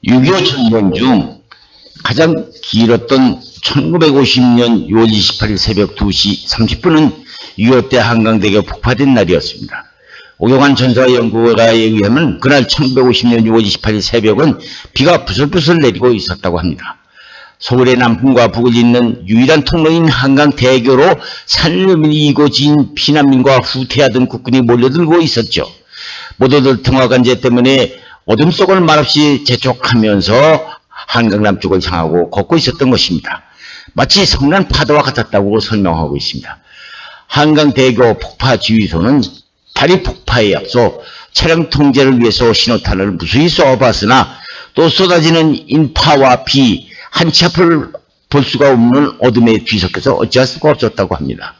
6.25 전쟁 중 가장 길었던 1950년 6월 28일 새벽 2시 30분은 6.25때 한강대교가 폭파된 날이었습니다. 오경환 전사연구가에 의하면 그날 1950년 6월 28일 새벽은 비가 부슬부슬 내리고 있었다고 합니다. 서울의 남풍과 북을 잇는 유일한 통로인 한강대교로 산을 이고진 피난민과 후퇴하던 국군이 몰려들고 있었죠. 모두들 통화관제 때문에 어둠 속을 말없이 재촉하면서 한강 남쪽을 향하고 걷고 있었던 것입니다. 마치 성난 파도와 같았다고 설명하고 있습니다. 한강대교 폭파 지휘소는 다리 폭파에 앞서 차량 통제를 위해서 신호탄을 무수히 쏘아봤으나 또 쏟아지는 인파와 비, 한치 앞을 볼 수가 없는 어둠에 뒤섞여서 어찌할 수가 없었다고 합니다.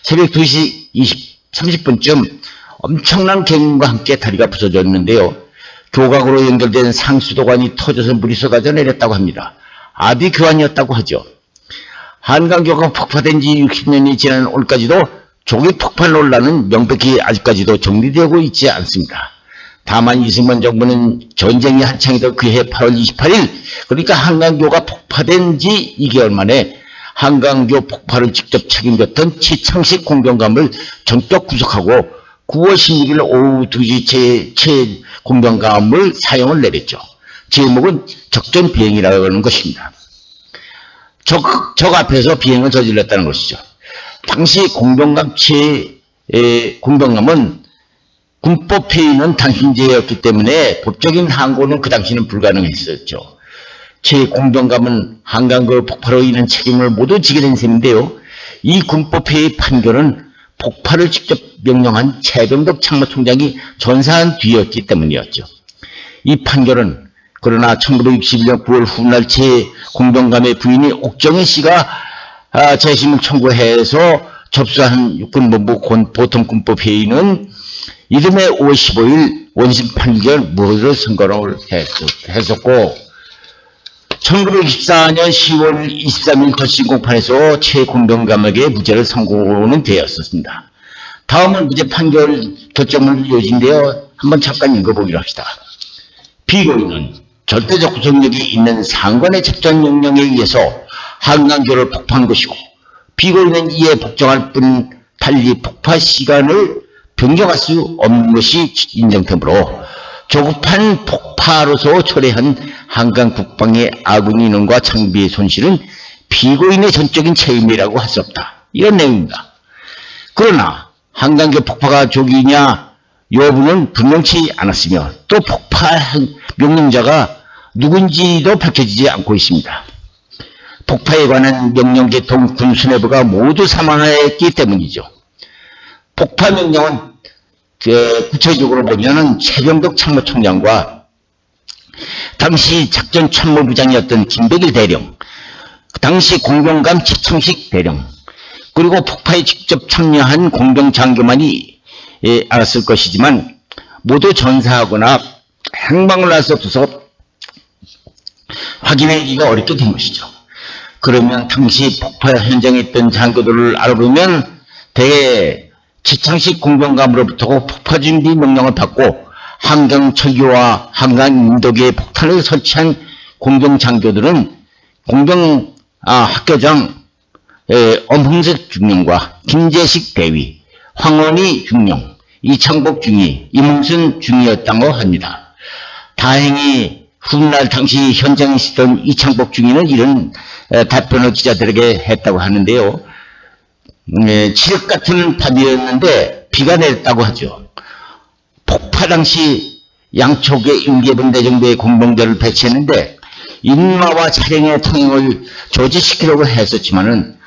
새벽 2시 30분쯤 엄청난 경운과 함께 다리가 부서졌는데요. 교각으로 연결된 상수도관이 터져서 물이 쏟아져 내렸다고 합니다. 아비교환이었다고 하죠. 한강교가 폭파된 지 60년이 지난 오늘까지도 조기 폭발 논란은 명백히 아직까지도 정리되고 있지 않습니다. 다만 이승만 정부는 전쟁이 한창이던 그해 8월 28일 그러니까 한강교가 폭파된 지 2개월 만에 한강교 폭발을 직접 책임졌던 최창식 공병감을 전격 구속하고 9월 16일 오후 2시 최 공병감을 사형을 내렸죠. 제목은 적전 비행이라고 하는 것입니다. 적 앞에서 비행을 저질렀다는 것이죠. 당시 공병감 공병감은 군법 회의는 당신제였기 때문에 법적인 항고는 그 당시는 불가능했었죠. 최 공병감은 한강교 폭발로 인한 책임을 모두 지게 된 셈인데요. 이 군법 회의 판결은 폭발을 직접 명령한 최병덕 참모총장이 전사한 뒤였기 때문이었죠. 이 판결은 그러나 1961년 9월 훗날 최 공병감의 부인이 옥정희 씨가 재심을 청구해서 접수한 육군본부 보통군법 회의는 이듬해 5월 15일 원심 판결 무효를 선고를 했었고 1964년 10월 23일 덧신 공판에서 최 공병감에게 무죄를 선고는 되었었습니다. 다음은 무죄 판결 결정을 요지인데요. 한번 잠깐 읽어보기로 합시다. 피고인은 절대적 구속력이 있는 상관의 chấp 명령에 의해서 한강교를 폭파한 것이고 피고인은 이에 복종할 뿐 달리 폭파 시간을 변경할 수 없는 것이 인정되므로 조급한 폭파로서 초래한 한강 북방의 아군 인원과 장비의 손실은 피고인의 전적인 책임이라고 할 수 없다. 이런 내용입니다. 그러나 한강교 폭파가 조기냐 여부는 분명치 않았으며 또 폭파한 명령자가 누군지도 밝혀지지 않고 있습니다. 폭파에 관한 명령 계통 군수뇌부가 모두 사망했기 때문이죠. 폭파 명령은 구체적으로 보면은 최병덕 참모총장과 당시 작전 참모부장이었던 김백일 대령, 당시 공병감 최창식 대령, 그리고 폭파에 직접 참여한 공병장교만이 알았을 것이지만 모두 전사하거나 행방을 알 수 없어서 확인하기가 어렵게 된 것이죠. 그러면 당시 폭파 현장에 있던 장교들을 알아보면 대개 최창식 공병감으로부터 폭파 준비 명령을 받고 한강 철교와 한강 인도계에 폭탄을 설치한 공병 장교들은 공병 학교장 엄흥석 중령과 김재식 대위, 황원희 중령, 이창복 중위, 이문순 중위였다고 합니다. 다행히 훗날 당시 현장에 있었던 이창복 중위는 이런 답변을 기자들에게 했다고 하는데요. 칠흑 같은 밤이었는데 비가 내렸다고 하죠. 폭파 당시 양쪽에 1개분대 정도의 공병대를 배치했는데 인마와 차량의 통행을 저지시키려고 했었지만은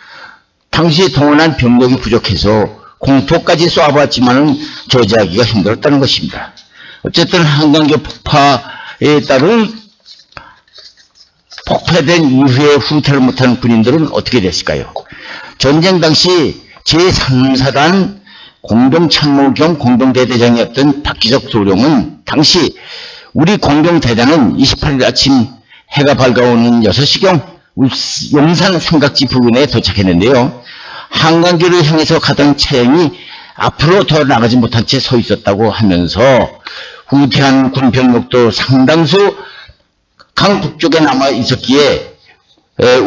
당시 동원한 병력이 부족해서 공포까지 쏘아봤지만은 저지하기가 힘들었다는 것입니다. 어쨌든 한강교 폭파에 따른 폭파된 이후에 후퇴를 못한 군인들은 어떻게 됐을까요? 전쟁 당시 제3사단 공병참모 겸 공병대대장이었던 박기석 소령은 당시 우리 공병대단은 28일 아침 해가 밝아오는 6시경 용산 삼각지 부근에 도착했는데요. 한강교를 향해서 가던 차량이 앞으로 더 나가지 못한 채 서 있었다고 하면서 후퇴한 군병력도 상당수 강 북쪽에 남아 있었기에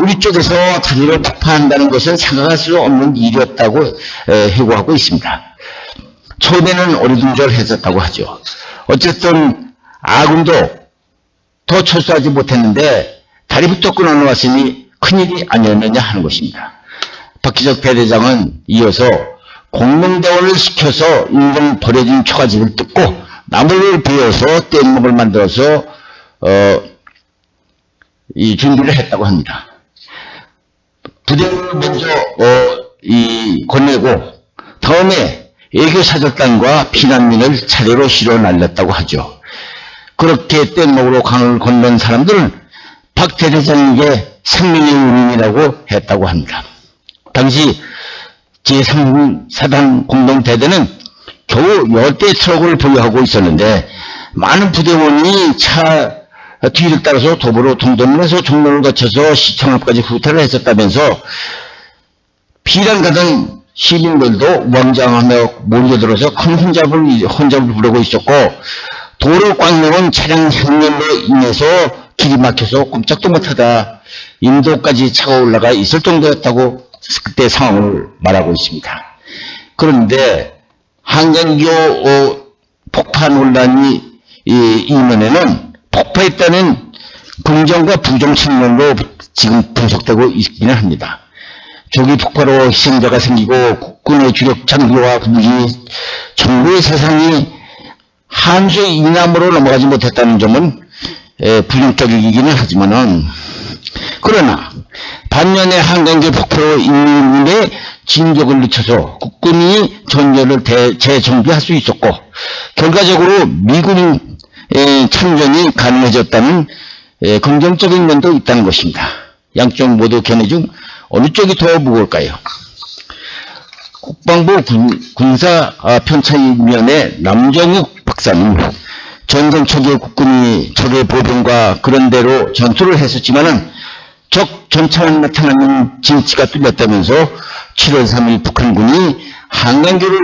우리 쪽에서 다리를 폭파한다는 것은 생각할 수 없는 일이었다고 해고하고 있습니다. 처음에는 어리둥절했었다고 하죠. 어쨌든 아군도 더 철수하지 못했는데 다리부터 끊어놓았으니 큰일이 아니었느냐 하는 것입니다. 박희석 대대장은 이어서 공명대원을 시켜서 인근 버려진 초가지를 뜯고 나무를 베어서 뗏목을 만들어서 이 준비를 했다고 합니다. 부대를 먼저 건네고 다음에 애교사절단과 피난민을 차례로 실어 날렸다고 하죠. 그렇게 뗏목으로 강을 건넌 사람들은 박 대대장에게 생명의 은인이라고 했다고 합니다. 당시 제3사단 공동대대는 겨우 10대의 트럭을 보유하고 있었는데 많은 부대원이 차 뒤를 따라서 도보로 동동문에서 종로를 거쳐서 시청 앞까지 후퇴를 했었다면서 피난 가던 시민들도 우왕좌왕하며 몰려들어서 큰 혼잡을 부르고 있었고 도로 꽉 막은 차량 향연로 인해서 길이 막혀서 꼼짝도 못하다 인도까지 차가 올라가 있을 정도였다고 그때 상황을 말하고 있습니다. 그런데 한강교 폭파 논란이 이면에는 폭파했다는 긍정과 부정 측면으로 지금 분석되고 있기는 합니다. 조기 폭파로 희생자가 생기고 국군의 주력 장비와 무기, 정부의 세상이 한수 이남으로 넘어가지 못했다는 점은 불륜격이기는 하지만은 그러나 반면에 한강교 폭파로 인민의 진격을 늦춰서 국군이 전열을 재정비할 수 있었고 결과적으로 미군 참전이 가능해졌다는 긍정적인 면도 있다는 것입니다. 양쪽 모두 견해 중 어느 쪽이 더 무거울까요? 국방부 군사편찬위원회 남정욱 박사는 전쟁 초기에 국군이 적의 보병과 그런 대로 전투를 했었지만은 적 전차만 나타나는 진치가 뚫렸다면서 7월 3일 북한군이 한강교를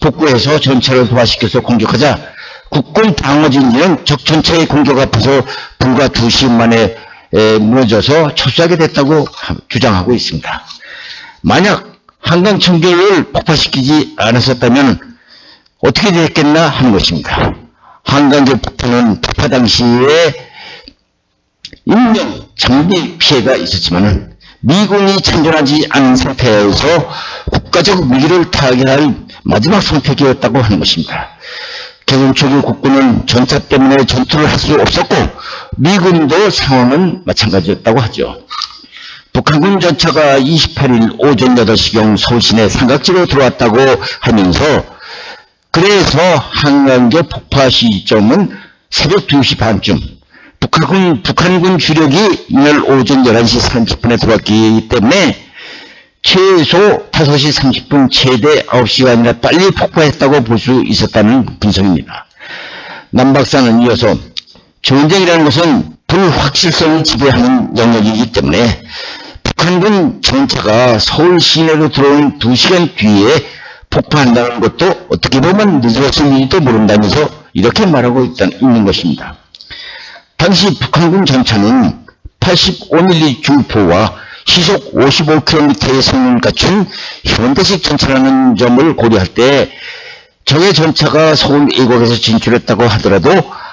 복구해서 전차를 도하시켜서 공격하자 국군 방어진지는 적 전차의 공격 앞에서 불과 2시간 만에 무너져서 철수하게 됐다고 주장하고 있습니다. 만약 한강 청교를 폭파시키지 않았었다면 어떻게 됐겠나 하는 것입니다. 한강교 폭파는 폭파 당시에 인명, 장비 피해가 있었지만 미군이 참전하지 않은 상태에서 국가적 위기를 타개할 마지막 선택이었다고 하는 것입니다. 개전 초기 국군은 전차 때문에 전투를 할 수 없었고 미군도 상황은 마찬가지였다고 하죠. 북한군 전차가 28일 오전 8시경 서울시내 삼각지로 들어왔다고 하면서 그래서 한강교 폭파 시점은 새벽 2시 반쯤 북한군 주력이 이날 오전 11시 30분에 들어왔기 때문에 최소 5시 30분 최대 9시간이나 빨리 폭파했다고 볼 수 있었다는 분석입니다. 남 박사는 이어서 전쟁이라는 것은 불확실성이 지배하는 영역이기 때문에 북한군 전차가 서울 시내로 들어온 2시간 뒤에 폭파한다는 것도 어떻게 보면 늦었을지도 모른다면서 이렇게 말하고 있는 것입니다. 당시 북한군 전차는 85mm 주포와 시속 55km의 성능을 갖춘 현대식 전차라는 점을 고려할 때 적의 전차가 서울 일곡에서 진출했다고 하더라도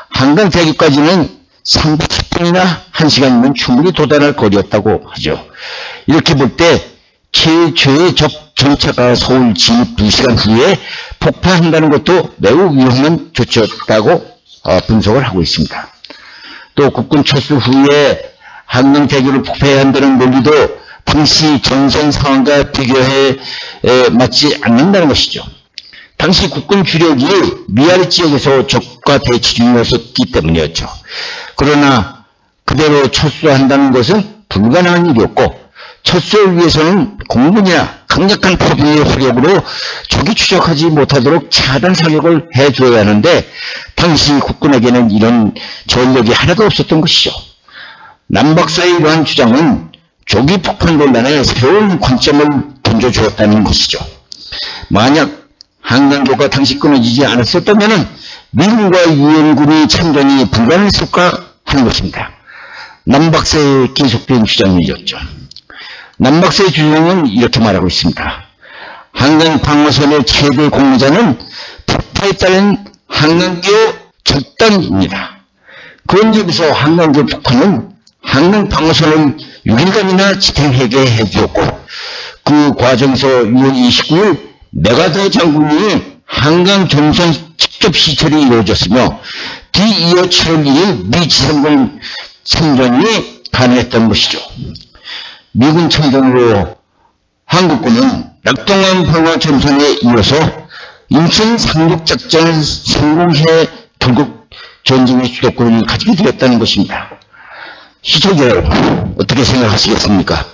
한강 대교까지는 30분이나 1시간이면 충분히 도달할 거리였다고 하죠. 이렇게 볼 때 최초의 적 전차가 서울 진입 2시간 후에 폭파한다는 것도 매우 위험한 조치였다고 분석을 하고 있습니다. 또 국군 철수 후에 한강 대교를 폭파해야 한다는 논리도 당시 전선 상황과 비교해 맞지 않는다는 것이죠. 당시 국군 주력이 미아리 지역에서 적과 대치 중이었기 때문이었죠. 그러나 그대로 철수한다는 것은 불가능한 일이었고 철수를 위해서는 공군이나 강력한 포병의 화력으로 적이 추적하지 못하도록 차단 사격을 해줘야 하는데 당시 국군에게는 이런 전력이 하나도 없었던 것이죠. 남 박사의 이러한 주장은 조기 폭파 논란에 새로운 관점을 던져주었다는 것이죠. 만약 한강교가 당시 끊어지지 않았었다면 미군과 유엔군이 참전이 불가능했을까 하는 것입니다. 남박사의 계속된 주장이었죠. 남박사의 주장은 이렇게 말하고 있습니다. 한강 방어선의 최대 공모자는 북파에 따른 한강교 절단입니다. 그런 점에서 한강교 북파는 한강 방어선을 6일간이나 집행해게 해주었고, 그 과정에서 6월 29일 메가더 장군이 한강 전선 직접 시찰이 이루어졌으며, 뒤이어 7월 2일 미 지상군 참전이 가능했던 것이죠. 미군 참전으로 한국군은 낙동강 방어 전선에 이어서 인천 상륙작전을 성공해 결국 전쟁의 주도권을 가지게 되었다는 것입니다. 시청자 여러분, 어떻게 생각하시겠습니까?